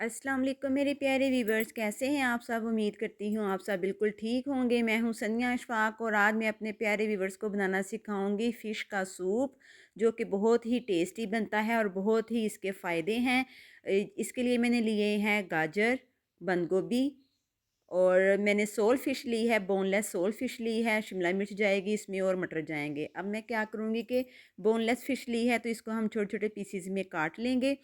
अस्सलाम वालेकुम मेरे प्यारे व्यूवर्स, कैसे हैं आप सब। उम्मीद करती हूँ आप सब बिल्कुल ठीक होंगे। मैं हूँ सनिया अशफाक और आज मैं अपने प्यारे व्यूवर्स को बनाना सिखाऊंगी फ़िश का सूप, जो कि बहुत ही टेस्टी बनता है और बहुत ही इसके फ़ायदे हैं। इसके लिए मैंने लिए हैं गाजर, बंद गोभी और मैंने सोल फ़िश ली है, बोनलेस सोल फ़िश ली है। शिमला मिर्च जाएगी इसमें और मटर जाएंगे। अब मैं क्या करूँगी कि बोनलेस फ़िश ली है तो इसको हम छोटे छोटे पीसीज में काट लेंगे।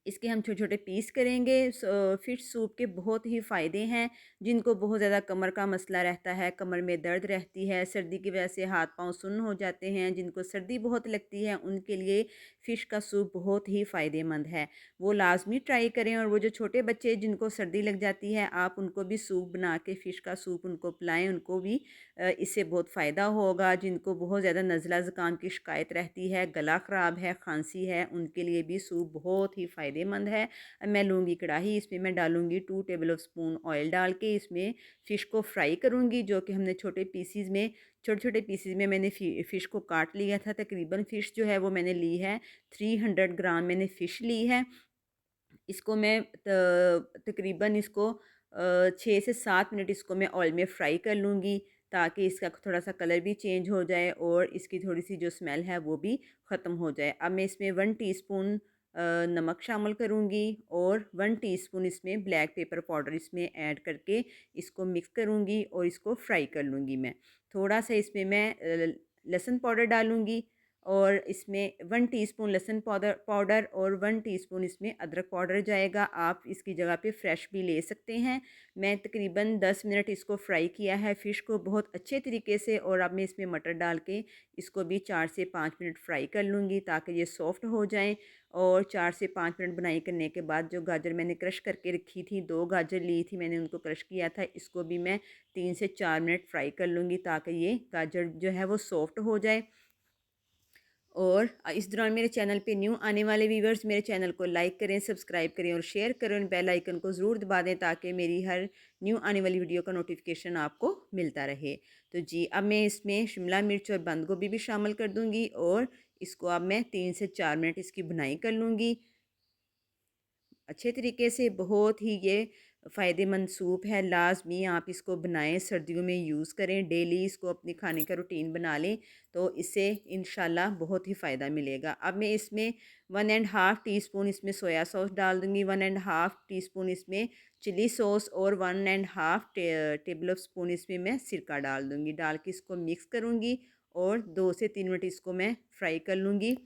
इसके हम छोटे छोटे पीस करेंगे। फ़िश सूप के बहुत ही फ़ायदे हैं। जिनको बहुत ज़्यादा कमर का मसला रहता है, कमर में दर्द रहती है, सर्दी की वजह से हाथ पांव सुन्न हो जाते हैं, जिनको सर्दी बहुत लगती है, उनके लिए फ़िश का सूप बहुत ही फ़ायदेमंद है। वो लाजमी ट्राई करें। और वो जो छोटे बच्चे जिनको सर्दी लग जाती है, आप उनको भी सूप बना के फ़िश का सूप उनको पिलाएं, उनको भी इससे बहुत फ़ायदा होगा। जिनको बहुत ज़्यादा नज़ला ज़ुकाम की शिकायत रहती है, गला ख़राब है, खांसी है, उनके लिए भी सूप बहुत ही फ़ायदेमंद है। अब मैं लूँगी कढ़ाई, इसमें मैं डालूँगी 2 टेबल ऑफ़ स्पून ऑयल डाल के इसमें फ़िश को फ्राई करूँगी, जो कि हमने छोटे छोटे पीसीज में मैंने फ़िश को काट लिया था। तकरीबन फ़िश जो है वो मैंने ली है 300 ग्राम मैंने फ़िश ली है। इसको मैं तकरीबन इसको 6 से 7 मिनट इसको मैं ऑयल में फ्राई कर लूँगी, ताकि इसका थोड़ा सा कलर भी चेंज हो जाए और इसकी थोड़ी सी जो स्मेल है वो भी ख़त्म हो जाए। अब मैं इसमें 1 टीस्पून नमक शामिल करूँगी और 1 टीस्पून इसमें ब्लैक पेपर पाउडर इसमें ऐड करके इसको मिक्स करूँगी और इसको फ्राई कर लूँगी मैं। थोड़ा सा इसमें मैं लहसुन पाउडर डालूँगी और इसमें 1 टीस्पून लहसुन पाउडर पाउडर और 1 टीस्पून इसमें अदरक पाउडर जाएगा। आप इसकी जगह पे फ्रेश भी ले सकते हैं। मैं तकरीबन 10 मिनट इसको फ्राई किया है फ़िश को बहुत अच्छे तरीके से। और अब मैं इसमें मटर डाल के इसको भी 4 से 5 मिनट फ्राई कर लूँगी, ताकि ये सॉफ्ट हो जाएँ। और 4 से 5 मिनट बनाई करने के बाद जो गाजर मैंने क्रश करके रखी थी, 2 गाजर ली थी मैंने, उनको क्रश किया था, इसको भी मैं 3 से 4 मिनट फ्राई कर लूँगी, ताकि ये गाजर जो है वो सॉफ्ट हो जाए। और इस दौरान मेरे चैनल पे न्यू आने वाले व्यूवर्स मेरे चैनल को लाइक करें, सब्सक्राइब करें और शेयर करें और बेल आइकन को ज़रूर दबा दें, ताकि मेरी हर न्यू आने वाली वीडियो का नोटिफिकेशन आपको मिलता रहे। तो जी, अब मैं इसमें शिमला मिर्च और बंद गोभी भी शामिल कर दूँगी और इसको अब मैं 3 से 4 मिनट इसकी भुनाई कर लूँगी अच्छे तरीके से। बहुत ही ये फ़ायदेमंद सूप है, लाज़मी आप इसको बनाएं, सर्दियों में यूज़ करें, डेली इसको अपने खाने का रूटीन बना लें, तो इससे इंशाल्लाह बहुत ही फ़ायदा मिलेगा। अब मैं इसमें 1 एंड हाफ़ टी स्पून इसमें सोया सॉस डाल दूँगी, 1 एंड हाफ़ टी स्पून इसमें चिली सॉस और 1 and half table of spoon इसमें मैं सिरका डाल दूँगी। डाल के इसको मिक्स करूँगी और 2 से 3 मिनट इसको मैं फ्राई कर लूँगी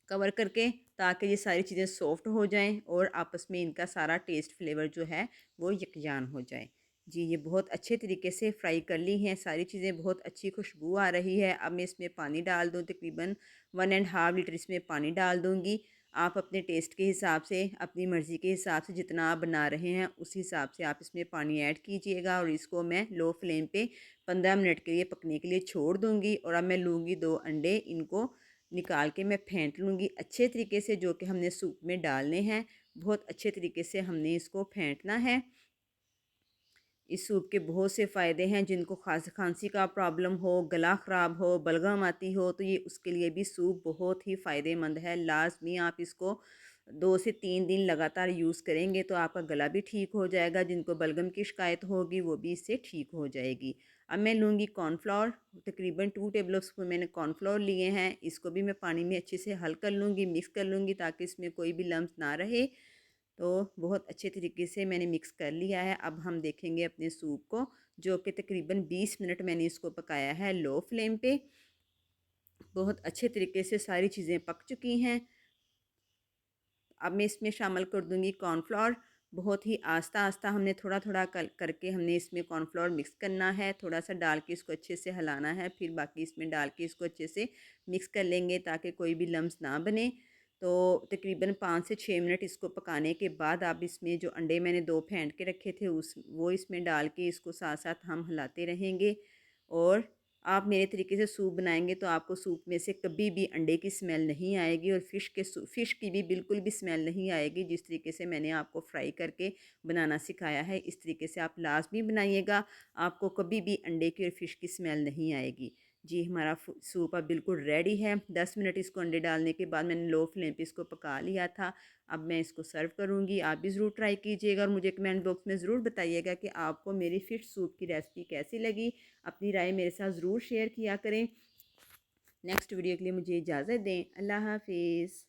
कवर करके, ताकि ये सारी चीज़ें सॉफ्ट हो जाएं और आपस में इनका सारा टेस्ट फ्लेवर जो है वो यकजान हो जाए। जी, ये बहुत अच्छे तरीके से फ्राई कर ली हैं सारी चीज़ें, बहुत अच्छी खुशबू आ रही है। अब मैं इसमें पानी डाल दूँ, तकरीबन 1 एंड हाफ़ लीटर इसमें पानी डाल दूँगी। आप अपने टेस्ट के हिसाब से, अपनी मर्ज़ी के हिसाब से जितना आप बना रहे हैं उस हिसाब से आप इसमें पानी ऐड कीजिएगा। और इसको मैं लो फ्लेम पे 15 मिनट के लिए पकने के लिए छोड़ दूँगी। और अब मैं लूँगी 2 अंडे, इनको निकाल के मैं फेंट लूँगी अच्छे तरीके से, जो कि हमने सूप में डालने हैं। बहुत अच्छे तरीके से हमने इसको फेंटना है। इस सूप के बहुत से फ़ायदे हैं। जिनको खांसी का प्रॉब्लम हो, गला ख़राब हो, बलगम आती हो, तो ये उसके लिए भी सूप बहुत ही फ़ायदेमंद है। लाज़मी आप इसको 2 से 3 दिन लगातार यूज़ करेंगे तो आपका गला भी ठीक हो जाएगा। जिनको बलगम की शिकायत होगी वो भी इससे ठीक हो जाएगी। अब मैं लूँगी कॉर्नफ्लोर, तकरीबन 2 टेबल स्पून मैंने कॉर्नफ्लोर लिए हैं। इसको भी मैं पानी में अच्छे से हल कर लूँगी, मिक्स कर लूँगी, ताकि इसमें कोई भी लम्स ना रहे। तो बहुत अच्छे तरीके से मैंने मिक्स कर लिया है। अब हम देखेंगे अपने सूप को, जो कि तकरीबन 20 मिनट मैंने इसको पकाया है लो फ्लेम पे। बहुत अच्छे तरीके से सारी चीज़ें पक चुकी हैं। अब मैं इसमें शामिल कर दूंगी कॉर्नफ्लोर। बहुत ही आस्ता आस्ता हमने थोड़ा थोड़ा करके हमने इसमें कॉर्नफ्लोर मिक्स करना है। थोड़ा सा डाल के इसको अच्छे से हिलाना है, फिर बाकी इसमें डाल के इसको अच्छे से मिक्स कर लेंगे, ताकि कोई भी लम्स ना बने। तो तकरीबन 5 से 6 मिनट इसको पकाने के बाद आप इसमें जो अंडे मैंने 2 फेंट के रखे थे उस वो इसमें डाल के इसको साथ साथ हम हिलाते रहेंगे। और आप मेरे तरीके से सूप बनाएंगे तो आपको सूप में से कभी भी अंडे की स्मेल नहीं आएगी और फ़िश की भी बिल्कुल भी स्मेल नहीं आएगी। जिस तरीके से मैंने आपको फ्राई करके बनाना सिखाया है, इस तरीके से आप लाजमी बनाइएगा, आपको कभी भी अंडे की और फ़िश की स्मेल नहीं आएगी। जी हमारा सूप अब बिल्कुल रेडी है। 10 मिनट इसको अंडे डालने के बाद मैंने लो फ्लेम पे इसको पका लिया था। अब मैं इसको सर्व करूँगी। आप भी ज़रूर ट्राई कीजिएगा और मुझे कमेंट बॉक्स में ज़रूर बताइएगा कि आपको मेरी फ़िश सूप की रेसिपी कैसी लगी। अपनी राय मेरे साथ ज़रूर शेयर किया करें। नेक्स्ट वीडियो के लिए मुझे इजाज़त दें। अल्लाह हाफिज़।